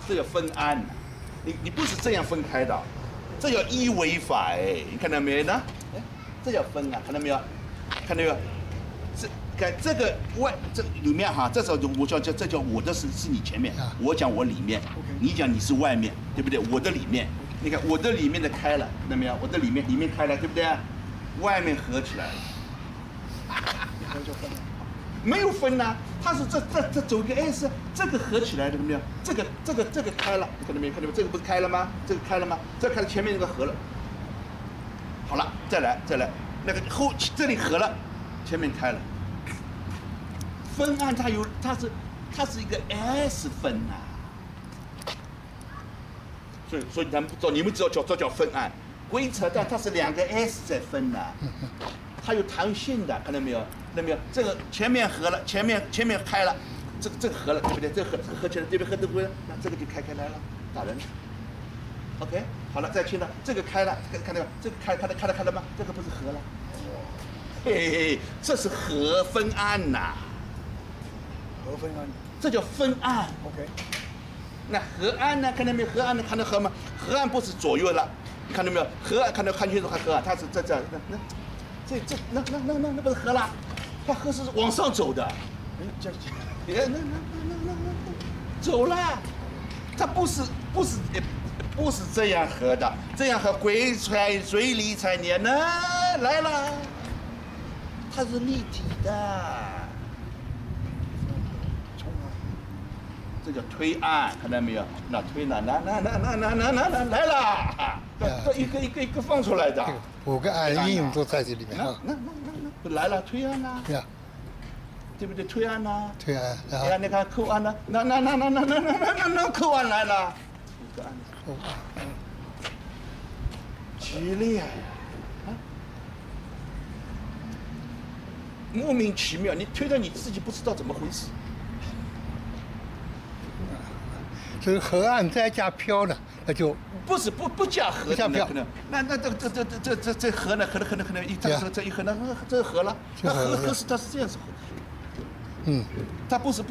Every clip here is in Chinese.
这叫分案呐、你不是这样分开的，这叫一违法哎，你看到没有呢？哎，这叫分啊，看到没有？看到没有？这个这里面哈，这时候我叫这叫我的是你前面，我讲我里面，你讲你是外面，对不对？我的里面，你看我的里面的开了，看到没有？我的里面开了，对不对？外面合起来了，没有分呐、它是这走一个 S， 这个合起来看到没有？这个开了，看到没有？看到没有？这个不是开了吗？这个开了吗？这开了，前面那个合了。好了，再来，那个这里合了，前面开了。分案它是一个 S 分呐、所以你们知道这叫分案，规则但它是2个 S 在分呐、它有弹性的，看到没有？看到没有？这个前面合了，前面开了，这个合了，对不对？这个合起来，这边合都合了，那这个就开来了，打人。OK， 好了，再听了，这个开了，看到没有？这个开了吗？这个不是合了？嘿嘿，这是合分案呐、合分案，这叫分案。 OK， 那河岸呢？看到没有？河岸能看到河吗？河岸不是左右了，你看到没有？河岸看清楚，河岸它是这那不是河啦？它河是往上走的。那走了，它不是这样合的，这样合鬼才水里才黏呢来了，它是立体的。 这叫推案，看到没有？那推呢？那来了，这一个放出来的。 5个案应用都在这里面啊。那来了，推案呐，对呀，对不对？推案呐，推案，然后哎呀，你看扣案呢，那扣案来了，5个案，激烈呀，啊，莫名其妙，你推到你自己不知道怎么回事。 这个河岸再加漂呢，那就不加河的不加漂可能，那这河呢？可能一这一河呢，这河了，那河是它是这样子河的，它不是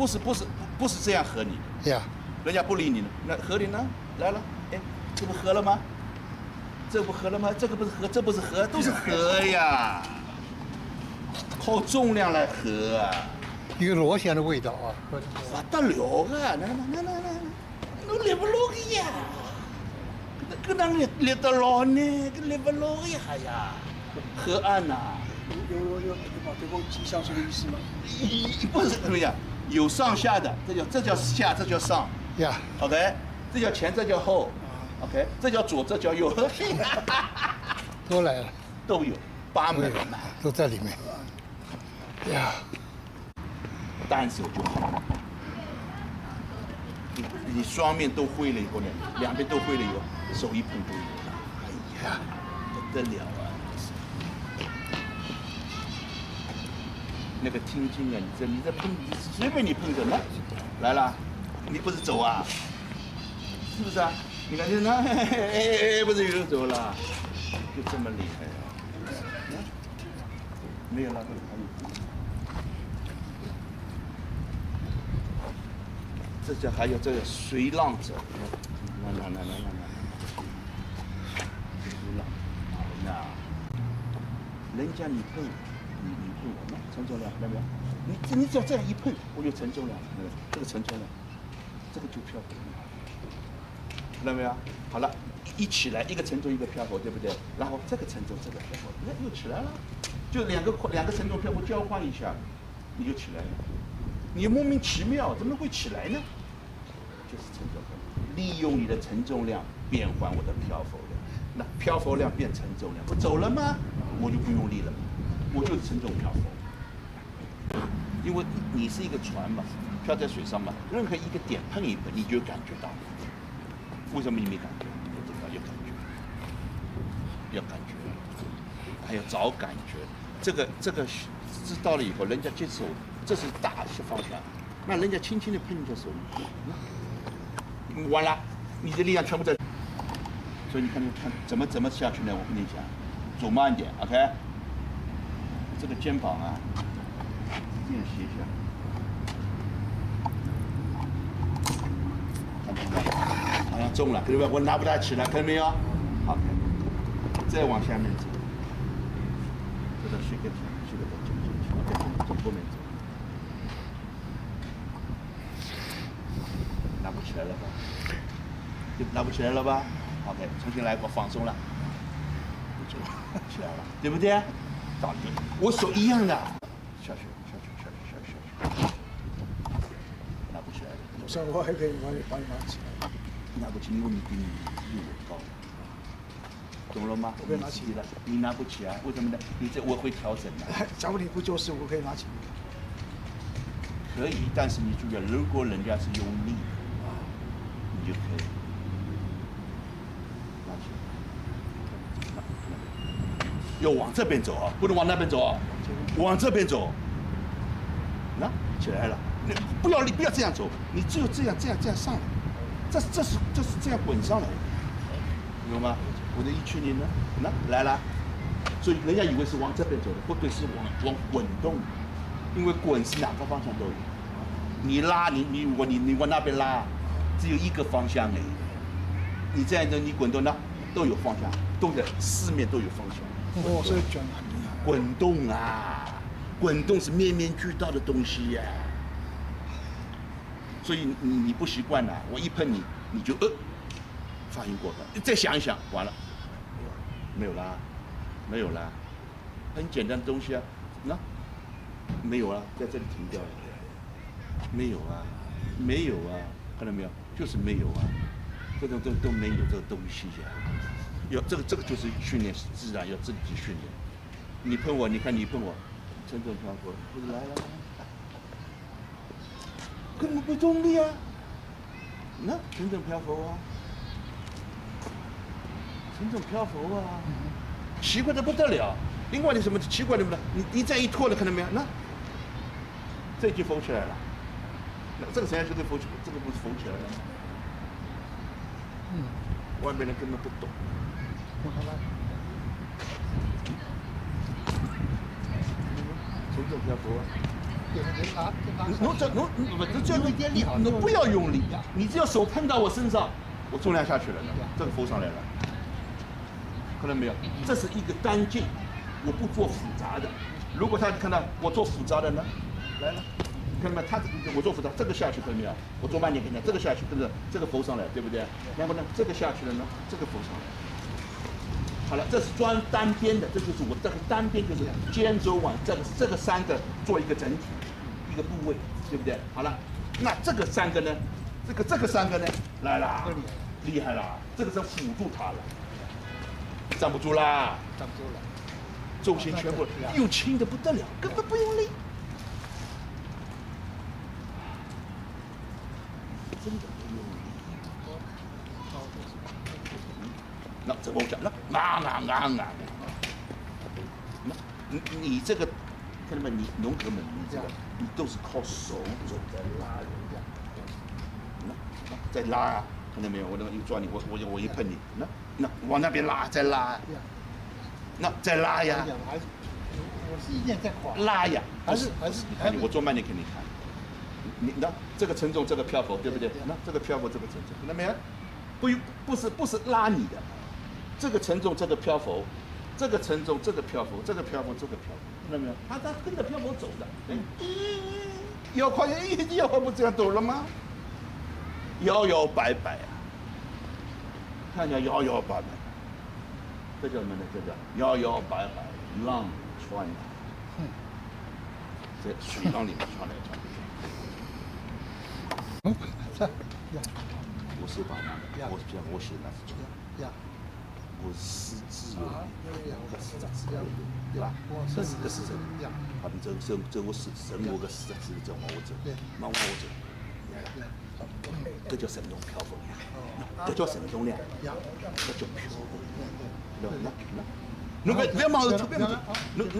这样河你的，呀，人家不理你了，那河里呢来了，哎，这不河了吗？这不河了吗？这个不是河，这不是河，都是河呀，靠重量来河啊，一个螺旋的味道啊，不得了啊，那立不落个呀，跟那立得牢呢，跟立不落呀呀，河岸呐，有把对方迹象这个意思吗？不是怎么样，有上下的，这叫下，这叫上呀， ，OK， 这叫前，这叫后 ，OK， 这叫左，这叫右，都来了，都有8门呐，都在里面，呀，单手就好。 你双面都会了以后呢，2边都会了以后，手一碰都有了，哎呀，不得了啊！那个听经啊，你这碰，随便你碰着来了，你不是走啊？是不是啊？你看这那，不是又走了，就这么厉害啊！没有了，还有。 这叫还有这个随浪者，那，随浪，那，人家你碰，你碰我，那承重量，看到没有？你只要这样一碰，我就承重量，这个承重量，这个就漂浮，看到没有？好了，一起来，一个承重一个漂浮，对不对？然后这个承重这个漂浮，那又起来了，就两个承重漂浮交换一下，你就起来了。 你莫名其妙，怎么会起来呢？就是承重量，利用你的承重量变换我的漂浮量，那漂浮量变承重量，不走了吗？我就不用力了，我就是承重漂浮。因为你是一个船嘛，漂在水上嘛，任何一个点碰一碰，你就感觉到。为什么你没感觉？不知道，要感觉，要感觉，还要找感觉。这个知道了以后，人家接受。 这是大的方向，那人家轻轻的碰你的手，完了，你的力量全部在。所以你看怎么下去呢？我跟你讲，走慢一点 ，OK。这个肩膀啊，这样斜一下，看到没有？中了，看到没有？我拿不大起来，看到没有？好，再往下面走，这个水给水给走进去，从后面走，拿不起来了吧？就拿不起来了吧 ？OK， 重新来过，放松了，就起来了，对不对？到底我手一样的，下去，拿不起来了。有时候我还可以把你拿起来。拿不起，因为你比你高，懂了吗？我可以拿起了，你拿不起啊？为什么呢？你这我会调整的。假如你不就是，我可以拿起。可以，但是你注意，如果人家是用力，你就可以拿起来，要往这边走啊，不能往那边走啊，往这边走。那起来了，你不要这样走，你只有这样上来。这是这样滚上来的，懂吗？我的一群人呢，那来了，所以人家以为是往这边走的，不对，是往滚动，因为滚是两个方向都有。你拉你如果你往那边拉，只有一个方向而已。你这样的你滚动呢，都有方向，四面都有方向。哦，所以卷很厉害。滚动啊，滚动是面面俱到的东西呀。所以你不习惯了，我一碰你就反应过来，再想一想，完了，没有啦，很简单的东西啊，那没有啊，在这里停掉了，没有啊，看到没有？就是没有啊，这种都没有这个东西呀、要这个就是训练，自然要自己去训练。你碰我，你看你碰我，真正漂泊，不是来了。根本不用力啊！那真正漂浮啊，真正漂浮啊，奇怪的不得了。另外的什么奇怪的不得？你再一拖了，看到没有？那这就浮起来了。那这个实际上就是浮起，这个不是浮起来了。外面人根本不懂。真正漂浮啊！你不要用力，你只要手碰到我身上，我重量下去了呢，这个浮上来了，看到没有？这是一个单劲，我不做复杂的。如果他看到我做复杂的呢，来了，看到没有？我做复杂，这个下去看到没有？我做慢点给你，这个下去跟着这个浮上来，对不对？然后呢，这个下去了呢，这个浮上来。好了，这是专单边的，这就是我这个单边就是肩周腕这个三个做一个整体。一个部位，对不对？好了，那这个三个呢？这个三个呢？来啦，厉害啦！这个是辅助它了，站不住啦，重心全部又轻的不得了，根本不用力，真的不用力。那这我讲了，那你这个。看到没？你农哥们，你这个你都是靠手肘在拉人家，那再拉啊，看到没有？我那个一抓你，我一碰你，那往那边拉，再拉，那再拉呀，我是意见在垮，拉呀，还是我做慢点给你看，你那这个承重，这个漂浮，对不对？那这个漂浮，这个承重，看到没有？不是拉你的，这个承重，这个漂浮。这个承重，这个漂浮，这个漂浮，这个漂浮，看到没有？他跟着漂浮走的。腰快，腰不这样抖了吗？摇摆摆啊！看一下摇摆摆，这叫什么呢？这叫摇摆摆，浪穿啊，在水浪里面穿来穿去。我是把那个，我写那是这个。我四肢有力，个四肢有力，对吧？这是个四肢，好比这我是人我个四肢这往我走，往我走，这叫神动漂浮量，这叫神动量，这叫漂浮。那不要忙着，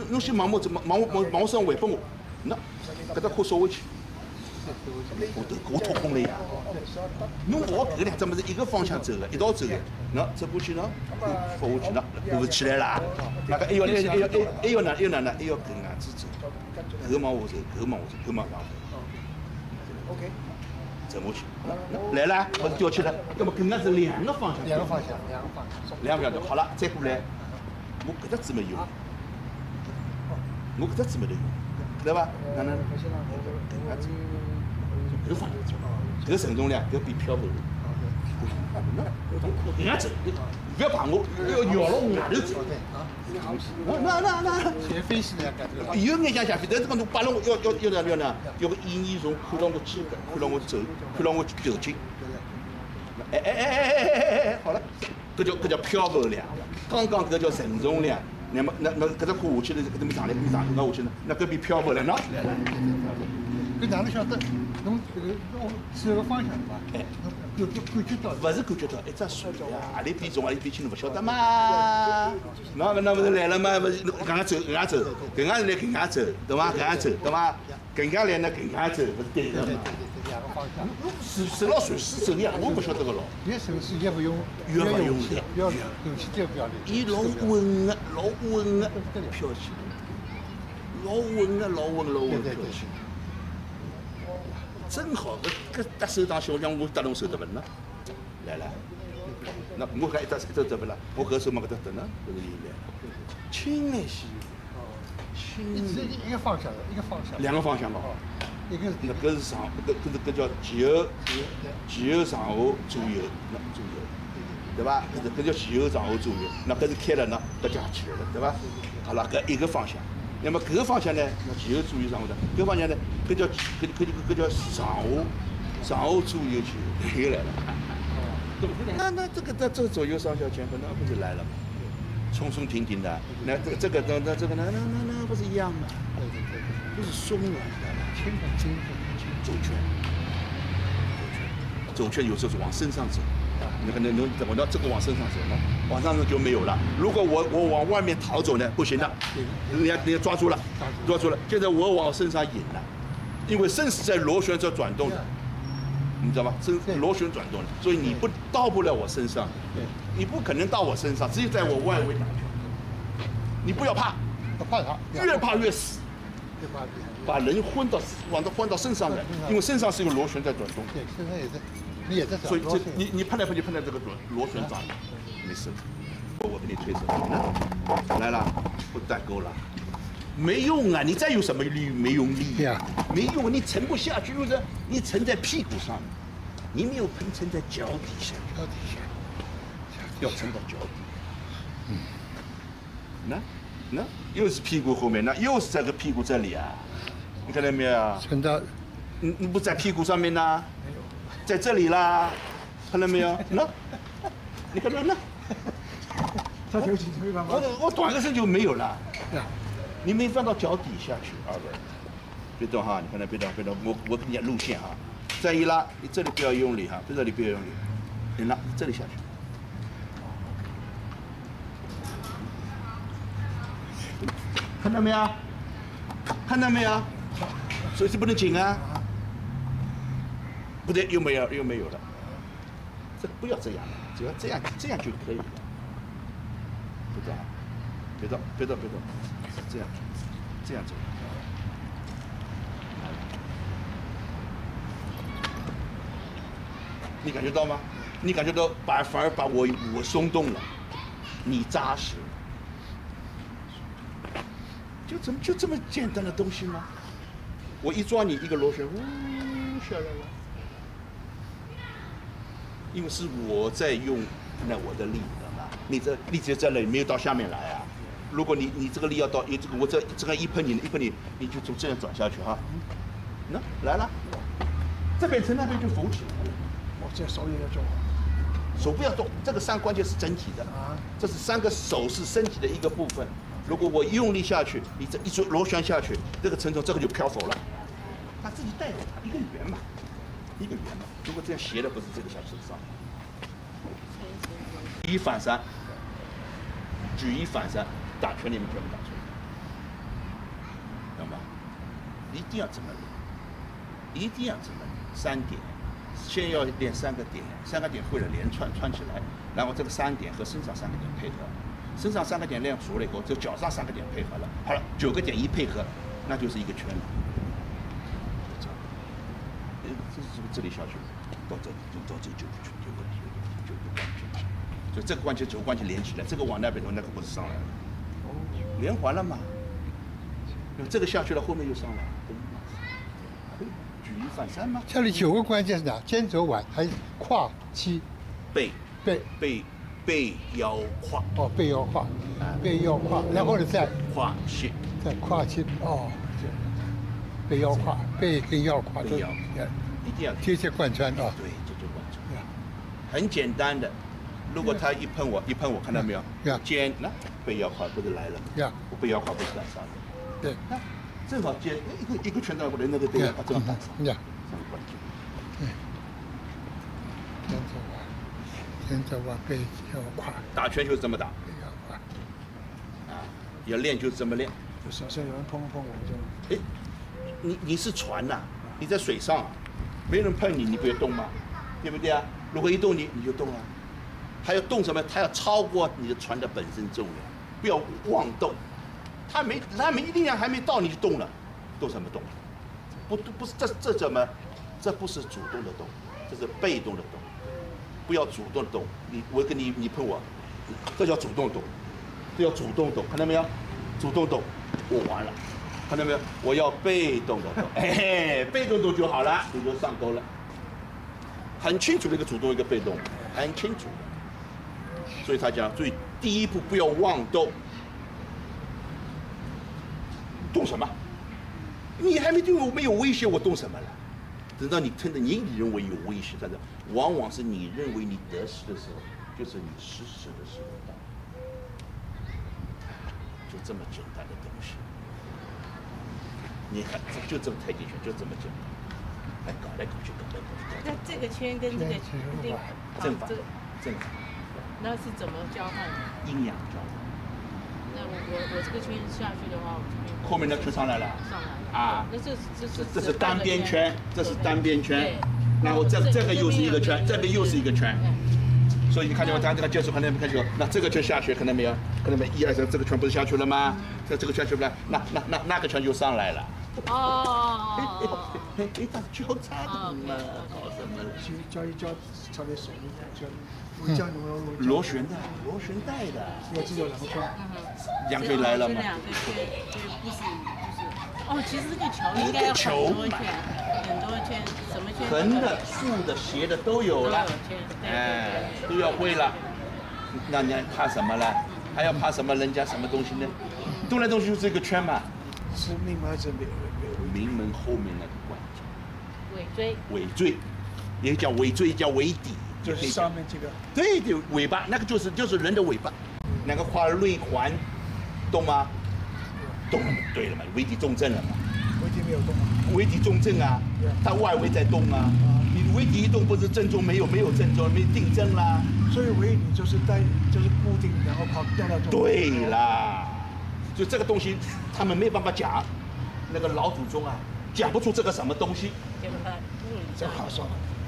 侬先忙我上尾帮我，那搿只裤收回去。我脱空了呀！侬我搿两只么是一个方向走的，一道走的。那走过去呢，扶下去呢，扶起来啦。那个还要哪呢？还要搿样子走，搿往下走，搿往下走，搿往上走。 OK，走过去，来了，或者掉起来，那么跟俺是两个方向，两个方向，两个方向。两个方向，好了，再过来，我搿只字没有，我搿只字没得用，对伐？哪能？搿方向走，搿承重量搿比漂浮。搿样走，不要碰我，要绕了我外头走。那，斜飞是那样感觉。有眼像下飞，但是讲侬摆了我要哪要呢？要个意念从看到我肩膀，看到我走，看到我头颈。好了，搿叫漂浮量，刚刚搿叫承重量。那么搿只跨下去了，搿么上来，下去呢？那搿比漂浮量喏。搿哪能晓得？侬这个走个方向对伐？哎，有感觉到。勿是感觉到，一只数呀，何里比重，何里比轻，侬勿晓得嘛？那勿是来了嘛？勿是搿样走，搿样走，搿样来搿样走，对伐？搿样走，对伐？搿样来呢搿样走，勿是对的嘛？两个方向。手老随时走呀，我勿晓得个咯。越手势越不用，越不用力，不要勇气就不要力。伊老稳个，老稳个飘起来，老稳个，老稳飘起来。真好，搿搭手当心，我想我搭侬手得勿呢？来了，那我搿一搭得勿啦？我搿手嘛搿搭得呢，搿是有来，轻一些，轻。一个方向，一个方向。两个方向哦。一个是那搿是上，搿叫前后上下左右，那左右，对伐？搿叫前后上下左右，那搿是开了呢，搿就起来了，对伐？好了，搿一个方向。那么搿个方向呢，那前后左右上下的，搿个方向呢，搿叫上下左右就又来了。那这个左右上下前后，那不是来了吗？冲冲停停的，那这个那不是一样吗？不是松软的，轻的轻的。走圈有时候是往身上走，那这个往身上走呢，往上走就没有了。如果我往外面逃走呢，不行的，人家抓住了，现在我往身上引了，因为身是在螺旋在转动的，你知道吗？身螺旋转动的，所以你到不了我身上，你不可能到我身上，只有在我外围打圈。你不要怕，不怕他，越怕越死。把人混到身上来，因为身上是有螺旋在转动。对，身上也在，你也在转。所以你碰来碰去碰到这个螺旋转，没事。我给你推手，来了，不带钩了，没用啊！你再有什么力没用力呀？没用，你沉不下去，因为你沉在屁股上，你没有沉在脚底下。脚底下，要沉到脚底。那又是屁股后面，那又是这个屁股这里啊，你看到没有？沉到，你不在屁股上面呢？在这里啦，看到没有？那，你看到那？他就没办法。我短个身就没有了，你没放到脚底下去，二位，别动哈，你看到别动，我给你路线哈，再一拉，你这里不要用力哈，这里不要用力，你拉这里下去。看到没有？看到没有？手是不能紧啊！不对，又没有了。这个不要这样了，只要这样就可以了。别动，这样走。你感觉到吗？你感觉到反而把我松动了，你扎实。就这么简单的东西吗？我一抓你一个螺旋，下来了。因为是我在用那我的力的嘛，你这力就在那里没有到下面来啊。如果你这个力要到，我这个一碰你，你就从这样转下去哈。那来了，这边从那边就浮起来了。我这手也要做好。手不要动，这个三关键是整体的，这是三个手是身体的一个部分。如果我用力下去，你这一螺旋下去，这个承重这个就飘走了，它自己带着它一个圆嘛。如果这样斜的不是这个下去上，举一反三，打拳你们全部打出来，懂吗？一定要这么练，3点，先要练3个点会了连串起来，然后这个3点和身上3个点配合。身上3个点练熟了以后，就脚上3个点配合了，好了，9个点一配合，那就是一个圈了。这是这里下去，到这就不去，就关去，所以这个关节关节连起来，这个往那边走，那个不是上来了，连环了嘛。这个下去了，后面又上来，举一反三嘛。这里9个关节是哪？肩肘腕还有胯肌、背腰胯。哦，背腰胯，背腰胯，然后呢胯膝。在胯肌哦，背腰胯，背跟腰胯都背腰一定要贴切贯穿啊。对，这就贯穿。很简单的，如果他一碰我，看到没有？肩那背腰胯不是来了？我背腰胯不是赶上了？对，正好接一个拳头过来，那个背腰胯正好赶上。这个关键。肩肘腕、背腰胯。打拳就是这么打。背腰胯。要练就是这么练。就手上有人碰我就。哎，你是船呐，你在水上，没人碰你，你不要动吗？对不对啊？如果一动你就动了。还要动什么？它要超过你的船的本身重量，不要妄动。它没力量还没到你就动了，动什么动？不是这怎么？这不是主动的动，这是被动的动。不要主动的动，我跟你碰我，这叫主动动，这叫主动动，看到没有？主动动，我完了，看到没有？我要被动的动，被动动就好了，你就上钩了。很清楚的一个主动，一个被动，很清楚的。所以他讲，所以第一步不要妄动。动什么？你还对我没有威胁，我动什么了？等到你真的你认为有威胁，但是往往是你认为你得势的时候，就是你失势的时候到。就这么简单的东西。你看，就这么太极拳，就这么简单。搞来搞去，搞来搞去。那这个圈跟这个正反，那是怎么交换的？阴阳交换。那我这个圈下去的话，我这边后面的就上来了。上来了啊，那这是单边圈，这是单边圈，然后这个又是一个圈，这边又是一个圈。所以你看见我咱这个接触，看见没看见？那这个圈下去，看到没有？看到没？1、2、3，这个圈不是下去了吗？这个圈去不了，那个圈就上来了。他交叉的嘛，搞什么了？教一教，差点手一教，我教你们螺旋带的。要记住2个圈。2个来了嘛？这2个圈不是。哦，其实这个球应该要很多圈，什么圈？横的、竖的、斜的都有了，都要会了。那你还怕什么了？还要怕什么？人家什么东西呢？动来动去就是一个圈嘛。是命门还是名门后面那个关节。尾椎，也叫尾椎，叫尾底，就是上面这个。对，尾巴那个就是人的尾巴，那个画内环，懂吗？动了嘛，对了嘛，尾底中正了嘛。尾底没有动啊。尾底中正啊，它外围在动啊。你尾底一动，不是正中没有正中，没定正啦。所以尾底就是固定，然后跑掉到中。对啦，就这个东西他们没办法讲，那个老祖宗啊讲不出这个什么东西。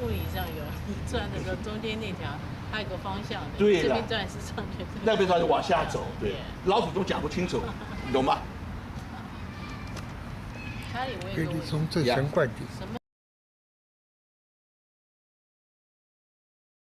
物理上有转的时候，中间那条还有个方向，对了，这边转是上去，那边转就往下走，对，老祖宗讲不清楚，你懂吗？他以为可以从这旋贯点。什么？